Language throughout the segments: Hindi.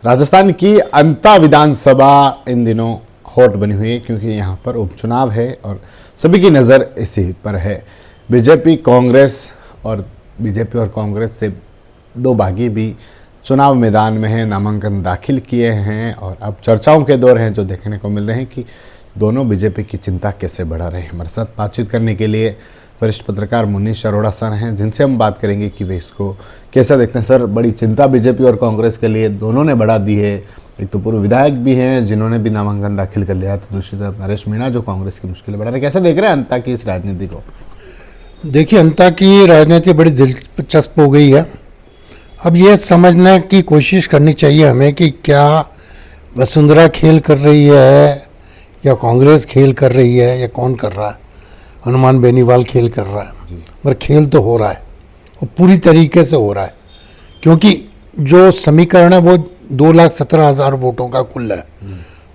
राजस्थान की अंता विधानसभा इन दिनों हॉट बनी हुई है क्योंकि यहाँ पर उपचुनाव है और सभी की नज़र इसी पर है। बीजेपी और कांग्रेस से दो बागी भी चुनाव मैदान में हैं, नामांकन दाखिल किए हैं और अब चर्चाओं के दौर हैं जो देखने को मिल रहे हैं कि दोनों बीजेपी की चिंता कैसे बढ़ा रहे हैं। हमारे साथ बातचीत करने के लिए वरिष्ठ पत्रकार मुनीश अरोड़ा सर हैं, जिनसे हम बात करेंगे कि वे इसको कैसा देखते हैं। सर, बड़ी चिंता बीजेपी और कांग्रेस के लिए दोनों ने बढ़ा दी है। एक तो पूर्व विधायक भी हैं जिन्होंने भी नामांकन दाखिल कर लिया, तो दूसरी तरफ नरेश मीणा जो कांग्रेस की मुश्किलें बढ़ा रहे हैं। कैसे देख रहे हैं अंता की इस राजनीति को? देखिए, अंता की राजनीति बड़ी दिलचस्प हो गई है। अब ये समझने की कोशिश करनी चाहिए हमें कि क्या वसुंधरा खेल कर रही है या कांग्रेस खेल कर रही है या कौन कर रहा है। हनुमान बेनीवाल खेल कर रहा है, पर खेल तो हो रहा है और पूरी तरीके से हो रहा है, क्योंकि जो समीकरण है वो 2,17,000 वोटों का कुल है।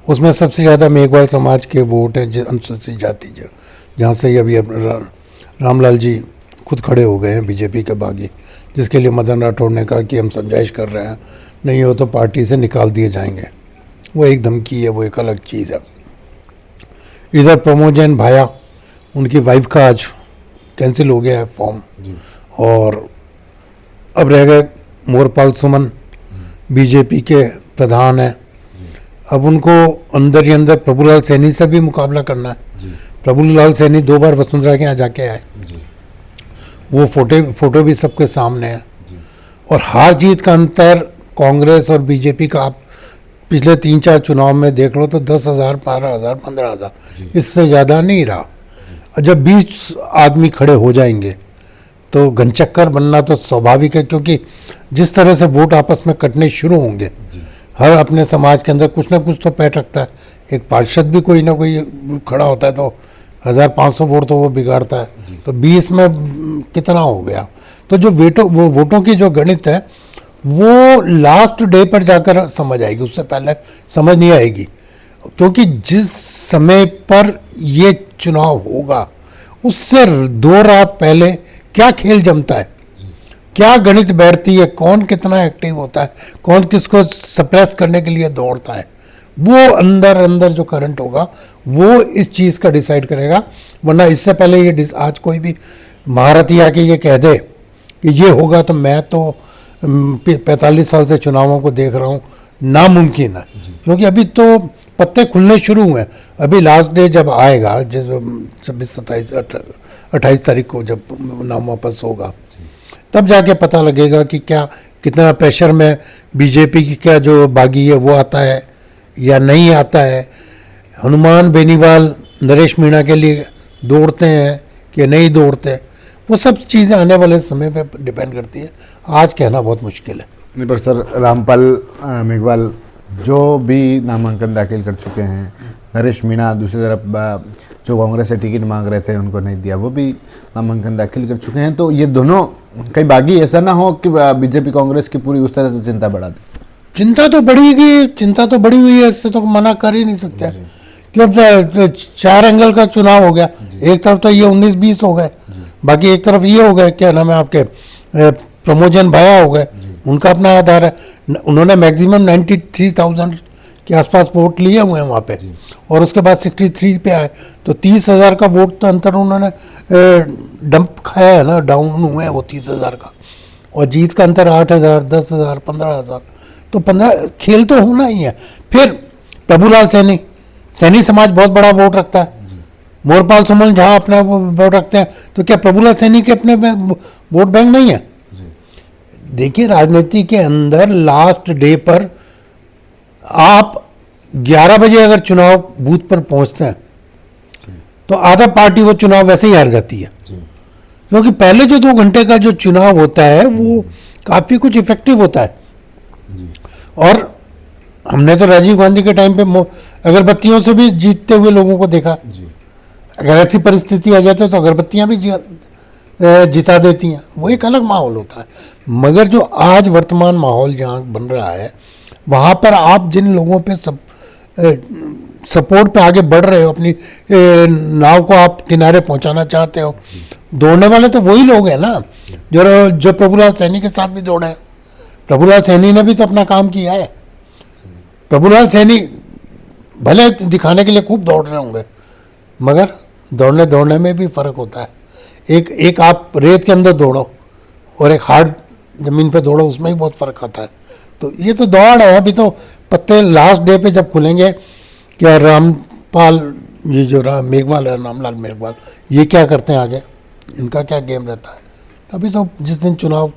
उसमें सबसे ज़्यादा मेघवाल समाज के वोट हैं, अनुसूचित जाति जहाँ से अभी रामलाल जी खुद खड़े हो गए हैं बीजेपी के बागी, जिसके लिए मदन राठौड़ ने कहा कि हम समझाइश कर रहे हैं, नहीं हो तो पार्टी से निकाल दिए जाएंगे। वो एक धमकी है, वो एक अलग चीज़ है। इधर प्रमोद जैन भाया, उनकी वाइफ का आज कैंसिल हो गया है फॉर्म, और अब रह गए मोरपाल सुमन, बीजेपी के प्रधान हैं। अब उनको अंदर ही अंदर प्रभुलाल सैनी से भी मुकाबला करना है। प्रभुलाल सैनी 2 बार वसुंधरा के यहाँ जाके आए, वो फोटो भी सबके सामने है। और हार जीत का अंतर कांग्रेस और बीजेपी का आप पिछले 3-4 चुनाव में देख लो तो 10,000, 12,000, 15,000, इससे ज़्यादा नहीं रहा। जब 20 आदमी खड़े हो जाएंगे तो घनचक्कर बनना तो स्वाभाविक है, क्योंकि जिस तरह से वोट आपस में कटने शुरू होंगे, हर अपने समाज के अंदर कुछ ना कुछ तो पैठ रखता है। एक पार्षद भी कोई ना कोई खड़ा होता है तो 1,500 वोट तो वो बिगाड़ता है, तो 20 में कितना हो गया। तो जो वोटों की जो गणित है वो लास्ट डे पर जाकर समझ आएगी, उससे पहले समझ नहीं आएगी। क्योंकि जिस समय पर ये चुनाव होगा उससे 2 रात पहले क्या खेल जमता है, क्या गणित बैठती है, कौन कितना एक्टिव होता है, कौन किसको सप्रेस करने के लिए दौड़ता है, वो अंदर जो करंट होगा वो इस चीज़ का डिसाइड करेगा। वरना इससे पहले ये आज कोई भी महारथी आके ये कह दे कि ये होगा, तो मैं तो 45 साल से चुनावों को देख रहा हूँ, नामुमकिन है। क्योंकि अभी तो पत्ते खुलने शुरू हुए हैं। अभी लास्ट डे जब आएगा, जिस 26, 27, 28 तारीख को जब नाम वापस होगा, तब जाके पता लगेगा कि क्या कितना प्रेशर में बीजेपी की क्या जो बागी है वो आता है या नहीं आता है। हनुमान बेनीवाल नरेश मीणा के लिए दौड़ते हैं कि नहीं दौड़ते, वो सब चीज़ें आने वाले समय पे डिपेंड करती है। आज कहना बहुत मुश्किल है। नहीं, पर सर, रामपाल मेघवाल जो भी नामांकन दाखिल कर चुके हैं, नरेश मीणा दूसरी तरफ जो कांग्रेस से टिकट मांग रहे थे उनको नहीं दिया, वो भी नामांकन दाखिल कर चुके हैं। तो ये दोनों कई बागी ऐसा ना हो कि बीजेपी कांग्रेस की पूरी उस तरह से चिंता बढ़ा दे। चिंता तो बड़ी हुई है, इससे तो मना कर ही नहीं सकते। क्यों 4 एंगल का चुनाव हो गया। एक तरफ तो ये 19-20 हो गए, बाकी एक तरफ ये हो गए, क्या नाम है आपके, प्रमोद जैन भाया हो गए, उनका अपना आधार है। उन्होंने मैक्सिमम 93,000 के आसपास वोट लिए हुए हैं वहाँ पे, और उसके बाद 63 पे आए, तो 30,000 का वोट तो अंतर उन्होंने डंप खाया है ना, डाउन हुए हैं वो 30,000 का। और जीत का अंतर 8,000, 10,000, 15,000, तो 15 खेल तो होना ही है। फिर प्रभुलाल सैनी समाज बहुत बड़ा वोट रखता है। मोरपाल सुमन जहाँ अपना वोट रखते हैं, तो क्या प्रभुलाल सैनी के अपने वोट बैंक नहीं है? देखिए, राजनीति के अंदर लास्ट डे पर आप 11 बजे अगर चुनाव बूथ पर पहुंचते हैं तो आधा पार्टी वो चुनाव वैसे ही हार जाती है। क्योंकि पहले जो 2 घंटे का जो चुनाव होता है वो काफ़ी कुछ इफेक्टिव होता है। और हमने तो राजीव गांधी के टाइम पे अगरबत्तियों से भी जीतते हुए लोगों को देखा। अगर ऐसी परिस्थिति आ जाती है तो अगरबत्तियां भी जिता देती हैं, वो एक अलग माहौल होता है। मगर जो आज वर्तमान माहौल जहाँ बन रहा है, वहाँ पर आप जिन लोगों पे सपोर्ट पे आगे बढ़ रहे हो, अपनी नाव को आप किनारे पहुँचाना चाहते हो, दौड़ने वाले तो वही लोग हैं ना जो प्रभुलाल सैनी के साथ भी दौड़े हैं। प्रभुलाल सैनी ने भी तो अपना काम किया है। प्रभुलाल सैनी भले दिखाने के लिए खूब दौड़ रहे होंगे, मगर दौड़ने में भी फर्क होता है। एक आप रेत के अंदर दौड़ो और एक हार्ड ज़मीन पे दौड़ो, उसमें ही बहुत फ़र्क आता है। तो ये तो दौड़ है। अभी तो पत्ते लास्ट डे पे जब खुलेंगे, क्या रामपाल, ये जो मेघवाल है, रामलाल मेघवाल, ये क्या करते हैं आगे, इनका क्या गेम रहता है। अभी तो जिस दिन चुनाव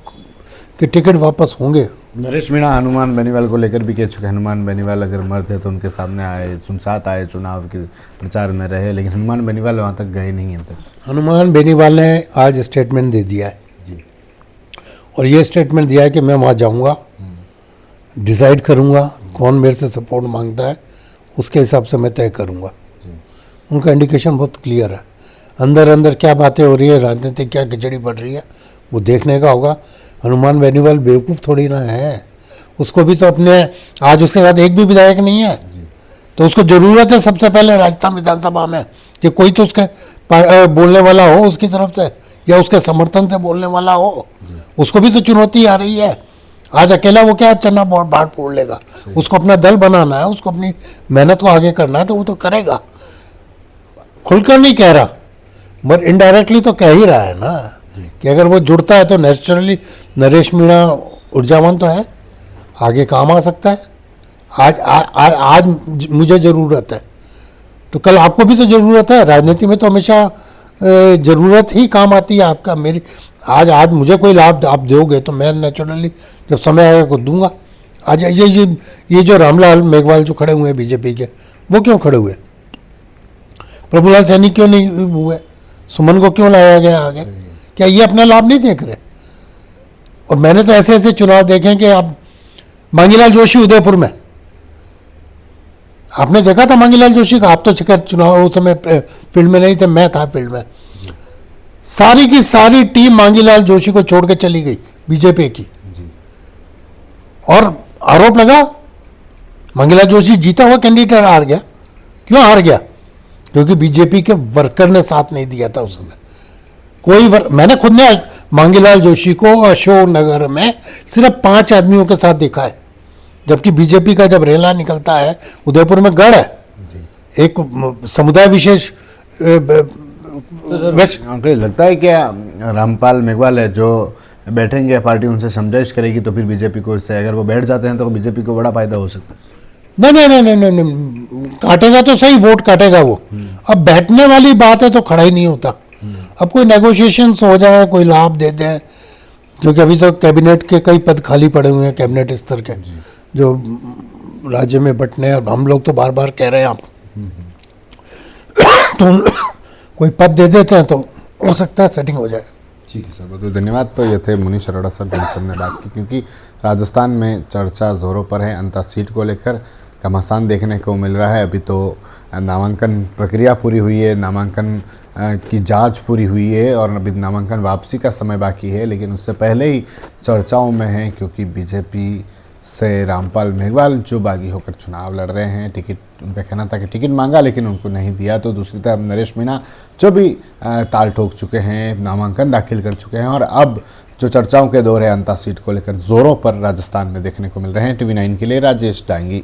के टिकट वापस होंगे। नरेश मीणा हनुमान बेनीवाल को लेकर भी कह चुके हैं, हनुमान बेनीवाल अगर मरते तो उनके सामने आए, सुनसात आए, चुनाव के प्रचार में रहे, लेकिन हनुमान बेनीवाल वहाँ तक गए नहीं हैं तक। हनुमान बेनीवाल ने आज स्टेटमेंट दे दिया है जी। और ये स्टेटमेंट दिया है कि मैं वहाँ जाऊँगा, डिसाइड करूँगा कौन मेरे से सपोर्ट मांगता है, उसके हिसाब से मैं तय करूँगा। उनका इंडिकेशन बहुत क्लियर है। अंदर अंदर क्या बातें हो रही है, राजनीतिक क्या खिचड़ी बढ़ रही है, वो देखने का होगा। हनुमान बेनीवाल बेवकूफ़ थोड़ी ना है, उसको भी तो अपने, आज उसके साथ एक भी विधायक नहीं है, तो उसको ज़रूरत है सबसे पहले राजस्थान विधानसभा में कि कोई तो उसके बोलने वाला हो उसकी तरफ से, या उसके समर्थन से बोलने वाला हो। उसको भी तो चुनौती आ रही है। आज अकेला वो क्या चन्ना बाढ़ फोड़ लेगा, उसको अपना दल बनाना है, उसको अपनी मेहनत को आगे करना है, तो वो तो करेगा। खुलकर नहीं कह रहा, मगर इनडायरेक्टली तो कह ही रहा है ना कि अगर वो जुड़ता है तो नेचुरली नरेश मीणा ऊर्जावान तो है, आगे काम आ सकता है। आज मुझे ज़रूरत है तो कल आपको भी तो ज़रूरत है। राजनीति में तो हमेशा ज़रूरत ही काम आती है आपका। मेरी आज मुझे कोई लाभ आप दोगे तो मैं नेचुरली जब समय आएगा को दूंगा। आज ये जो रामलाल मेघवाल जो खड़े हुए हैं बीजेपी के, वो क्यों खड़े हुए? प्रभुलाल सैनी क्यों नहीं हुए? सुमन को क्यों लाया गया आगे? क्या ये अपना लाभ नहीं देख रहे? और मैंने तो ऐसे ऐसे चुनाव देखे हैं कि आप मांगीलाल जोशी उदयपुर में, आपने देखा था मांगीलाल जोशी का? आप तो शिखर चुनाव उस समय फील्ड में नहीं थे, मैं था फील्ड में। सारी की सारी टीम मांगीलाल जोशी को छोड़ के चली गई बीजेपी की, और आरोप लगा मांगीलाल जोशी जीता हुआ कैंडिडेट हार गया। क्यों हार गया? क्योंकि बीजेपी के वर्कर ने साथ नहीं दिया था उस समय। मैंने खुद ने मांगीलाल जोशी को अशोक नगर में सिर्फ 5 आदमियों के साथ देखा है, जबकि बीजेपी का जब रेला निकलता है, उदयपुर में गढ़ है, एक समुदाय विशेष लगता है क्या रामपाल मेघवाल है जो बैठेंगे, पार्टी उनसे समझाइश करेगी तो फिर बीजेपी को, इससे अगर वो बैठ जाते हैं तो बीजेपी को बड़ा फायदा हो सकता है? नहीं, काटेगा तो सही, वोट काटेगा वो। अब बैठने वाली बात है तो खड़ा ही नहीं होता। अब कोई नेगोशिएशन हो जाए, कोई लाभ दे दें, क्योंकि अभी तो कैबिनेट के कई पद खाली पड़े हुए हैं, कैबिनेट स्तर के जो राज्य में बंटने हैं। हम लोग तो बार बार कह रहे हैं आप तो कोई पद दे देते हैं तो हो सकता है सेटिंग हो जाए। ठीक है सर, बहुत बहुत धन्यवाद। तो ये थे मुनीश अरोड़ा सर, जिनसे हमने बात की, क्योंकि राजस्थान में चर्चा जोरों पर है अंतर सीट को लेकर। घमासान देखने को मिल रहा है। अभी तो नामांकन प्रक्रिया पूरी हुई है, नामांकन की जांच पूरी हुई है और अभी नामांकन वापसी का समय बाकी है, लेकिन उससे पहले ही चर्चाओं में है, क्योंकि बीजेपी से रामपाल मेघवाल जो बागी होकर चुनाव लड़ रहे हैं। टिकट, उनका कहना था कि टिकट मांगा लेकिन उनको नहीं दिया। तो दूसरी तरफ नरेश मीणा जो भी ताल ठोक चुके हैं, नामांकन दाखिल कर चुके हैं, और अब जो चर्चाओं के दौर है अंता सीट को लेकर जोरों पर राजस्थान में देखने को मिल रहे हैं। TV9 के लिए राजेश डांगी।